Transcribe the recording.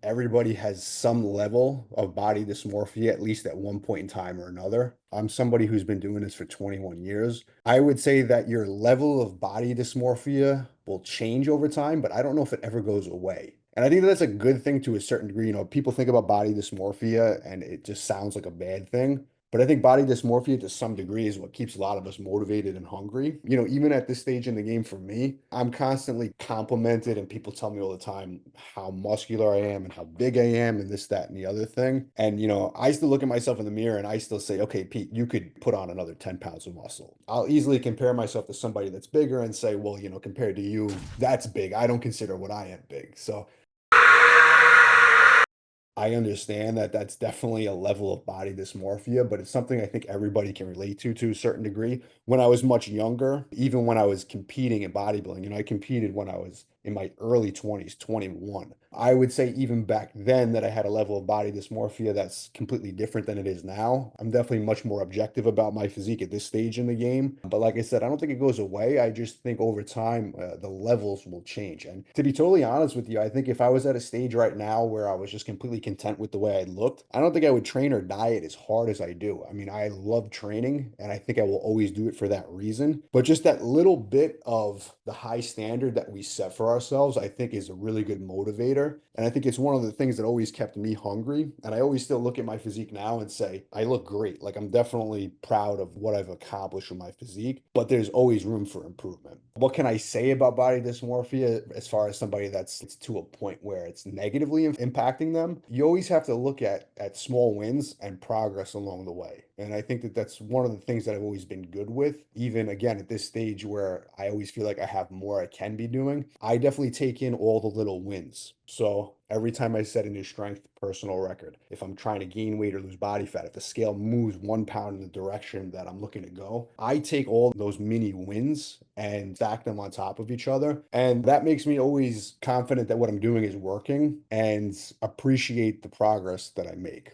everybody has some level of body dysmorphia, at least at one point in time or another. I'm somebody who's been doing this for 21 years. I would say that your level of body dysmorphia will change over time, but I don't know if it ever goes away. And I think that's a good thing to a certain degree. People think about body dysmorphia and it just sounds like a bad thing. But I think body dysmorphia to some degree is what keeps a lot of us motivated and hungry. Even at this stage in the game for me, I'm constantly complimented and people tell me all the time how muscular I am and how big I am and this, that, and the other thing. And, I still look at myself in the mirror and I still say, okay, Pete, you could put on another 10 pounds of muscle. I'll easily compare myself to somebody that's bigger and say, well, compared to you, that's big. I don't consider what I am big. So I understand that that's definitely a level of body dysmorphia, but it's something I think everybody can relate to a certain degree. When I was much younger, even when I was competing in bodybuilding, I competed when I was in my early 20s, 21. I would say even back then that I had a level of body dysmorphia that's completely different than it is now. I'm definitely much more objective about my physique at this stage in the game. But like I said, I don't think it goes away. I just think over time, the levels will change. And to be totally honest with you, I think if I was at a stage right now where I was just completely content with the way I looked, I don't think I would train or diet as hard as I do. I mean, I love training and I think I will always do it for that reason. But just that little bit of the high standard that we set for ourselves, I think is a really good motivator. And I think it's one of the things that always kept me hungry. And I always still look at my physique now and say, I look great. Like I'm definitely proud of what I've accomplished with my physique, but there's always room for improvement. What can I say about body dysmorphia as far as somebody that's it's to a point where it's negatively impacting them? You always have to look at small wins and progress along the way. And I think that that's one of the things that I've always been good with, even again at this stage where I always feel like I have more I can be doing. I definitely take in all the little wins. So every time I set a new strength personal record, if I'm trying to gain weight or lose body fat, if the scale moves 1 pound in the direction that I'm looking to go, I take all those mini wins and stack them on top of each other. And that makes me always confident that what I'm doing is working and appreciate the progress that I make.